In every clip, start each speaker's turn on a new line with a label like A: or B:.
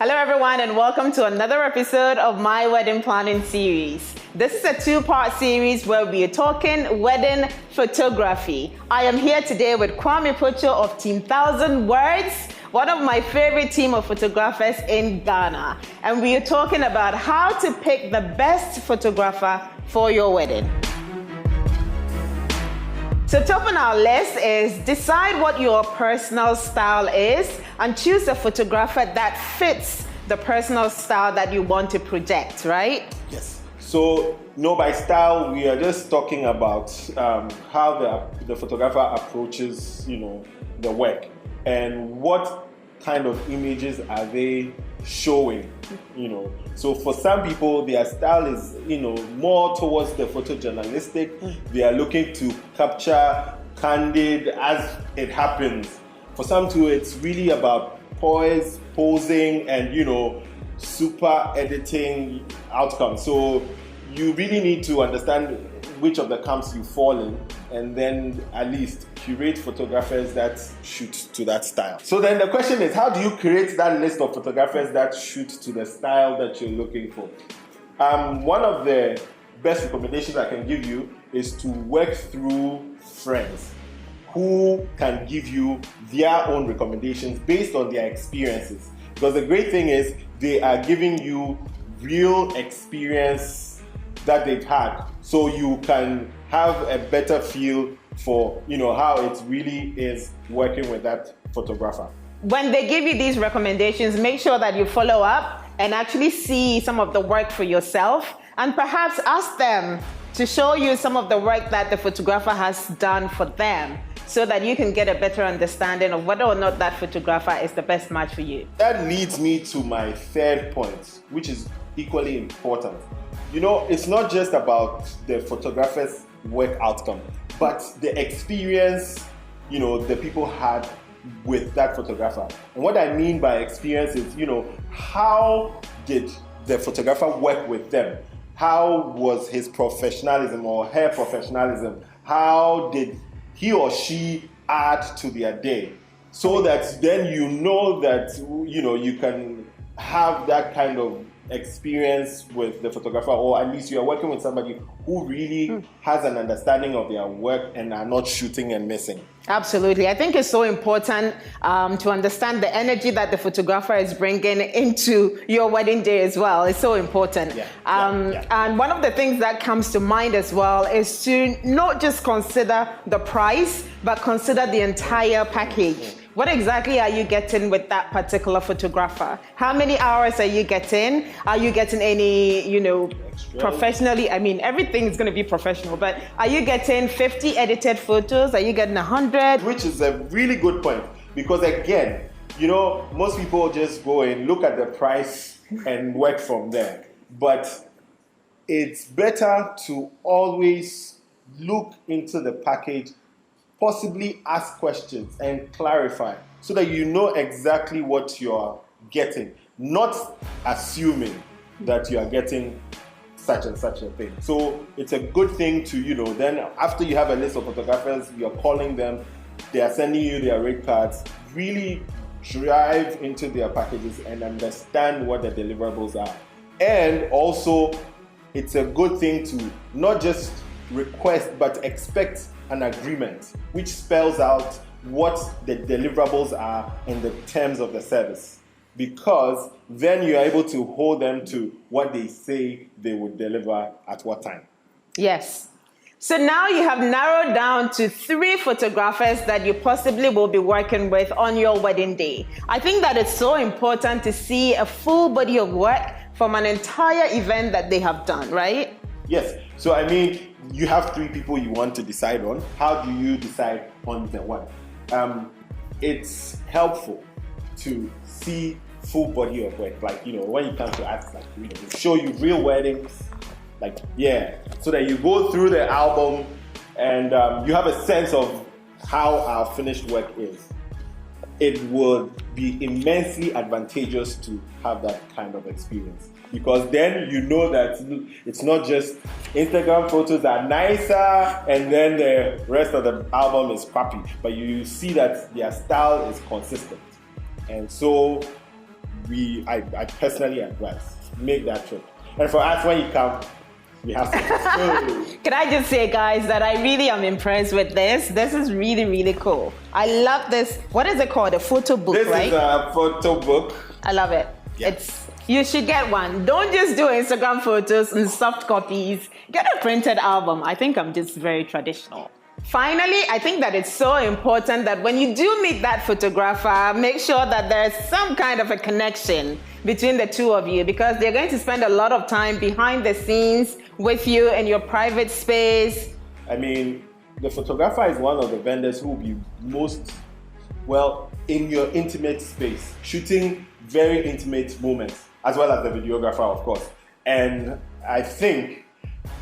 A: Hello everyone and welcome to another episode of my wedding planning series. This is a two-part series where we are talking wedding photography. I am here today with Kwame Pocho of Team 1000 Words, one of my favorite team of photographers in Ghana. And we are talking about how to pick the best photographer for your wedding. So top on our list is decide what your personal style is and choose a photographer that fits the personal style that you want to project, right?
B: Yes. So, by style, we are just talking about how the photographer approaches, the work and what kind of images are they showing, So for some people, their style is, more towards the photojournalistic. They are looking to capture candid as it happens. For some too, it's really about poise, posing, and, super editing outcomes. So you really need to understand which of the camps you fall in, and then at least curate photographers that shoot to that style. So then the question is, how do you create that list of photographers that shoot to the style that you're looking for? One of the best recommendations I can give you is to work through friends who can give you their own recommendations based on their experiences. Because the great thing is they are giving you real experience that they've had, so you can have a better feel for how it really is working with that photographer.
A: When they give you these recommendations, make sure that you follow up and actually see some of the work for yourself, and perhaps ask them to show you some of the work that the photographer has done for them, so that you can get a better understanding of whether or not that photographer is the best match for you.
B: That leads me to my third point, which is equally important. It's not just about the photographer's work outcome, but the experience, the people had with that photographer. And what I mean by experience is, how did the photographer work with them? How was his professionalism or her professionalism? How did he or she add to their day? So that then that, you can have that kind of experience with the photographer, or at least you are working with somebody who really has an understanding of their work and are not shooting and missing.
A: Absolutely. I think it's so important to understand the energy that the photographer is bringing into your wedding day as well. It's so important. And one of the things that comes to mind as well is to not just consider the price, but consider the entire package. What exactly are you getting with that particular photographer? How many hours are you getting? Are you getting any, professionally? I mean, everything is going to be professional, but are you getting 50 edited photos? Are you getting 100?
B: Which is a really good point, because again, most people just go and look at the price and work from there. But it's better to always look into the package, possibly ask questions and clarify, so that you know exactly what you're getting, not assuming that you are getting such and such a thing. So it's a good thing to, then after you have a list of photographers, you're calling them, they are sending you their rate cards, really drive into their packages and understand what the deliverables are. And also, it's a good thing to not just request, but expect an agreement, which spells out what the deliverables are in the terms of the service, because then you are able to hold them to what they say they would deliver at what time.
A: Yes. So now you have narrowed down to 3 photographers that you possibly will be working with on your wedding day. I think that it's so important to see a full body of work from an entire event that they have done, right?
B: Yes. So you have 3 people you want to decide on. How do you decide on the one? It's helpful to see full body of work. Like, when you come to ask, show you real weddings, so that you go through the album and you have a sense of how our finished work is. It would be immensely advantageous to have that kind of experience, because then that it's not just Instagram photos are nicer and then the rest of the album is crappy, but you see that their style is consistent. And so I personally advise, make that trip. And for us, when you come, we have to.
A: Can I just say, guys, that I really am impressed with this. This is really, really cool. I love this. What is it called? A photo book, right?
B: This is a photo book.
A: I love it.
B: Yeah.
A: You should get one. Don't just do Instagram photos and soft copies. Get a printed album. I think I'm just very traditional. Finally, I think that it's so important that when you do meet that photographer, make sure that there's some kind of a connection between the two of you, because they're going to spend a lot of time behind the scenes with you in your private space.
B: I mean, the photographer is one of the vendors who will be most, well, in your intimate space, shooting very intimate moments, as well as the videographer, of course. And I think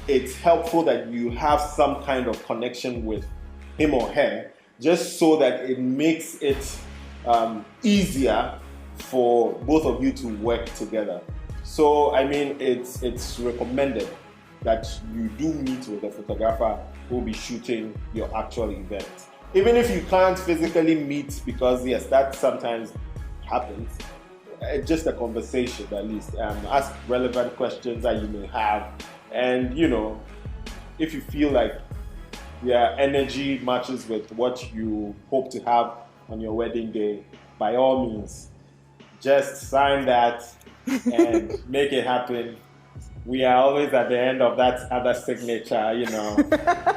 B: it's helpful that you have some kind of connection with him or her, just so that it makes it easier for both of you to work together. So, I mean, it's recommended that you do meet with a photographer who will be shooting your actual event. Even if you can't physically meet, because yes, that sometimes happens, just a conversation at least. Ask relevant questions that you may have. And, you know, if you feel like your energy matches with what you hope to have on your wedding day, by all means, just sign that and make it happen. We are always at the end of that other signature, you know.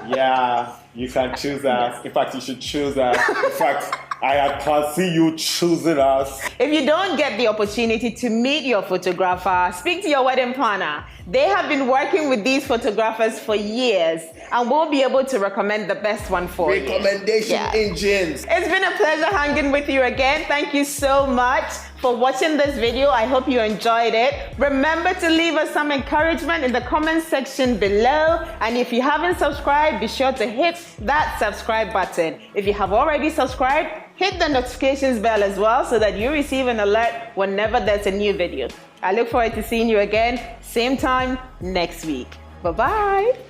B: Yeah, you can choose us. In fact, you should choose us. In fact, I can see you choosing us.
A: If you don't get the opportunity to meet your photographer, speak to your wedding planner. They have been working with these photographers for years and will be able to recommend the best one for you.
B: Recommendation engines.
A: It's been a pleasure hanging with you again. Thank you so much for watching this video. I hope you enjoyed it. Remember to leave us some encouragement in the comment section below. And if you haven't subscribed, be sure to hit that subscribe button. If you have already subscribed, hit the notifications bell as well so that you receive an alert whenever there's a new video. I look forward to seeing you again, same time next week. Bye-bye.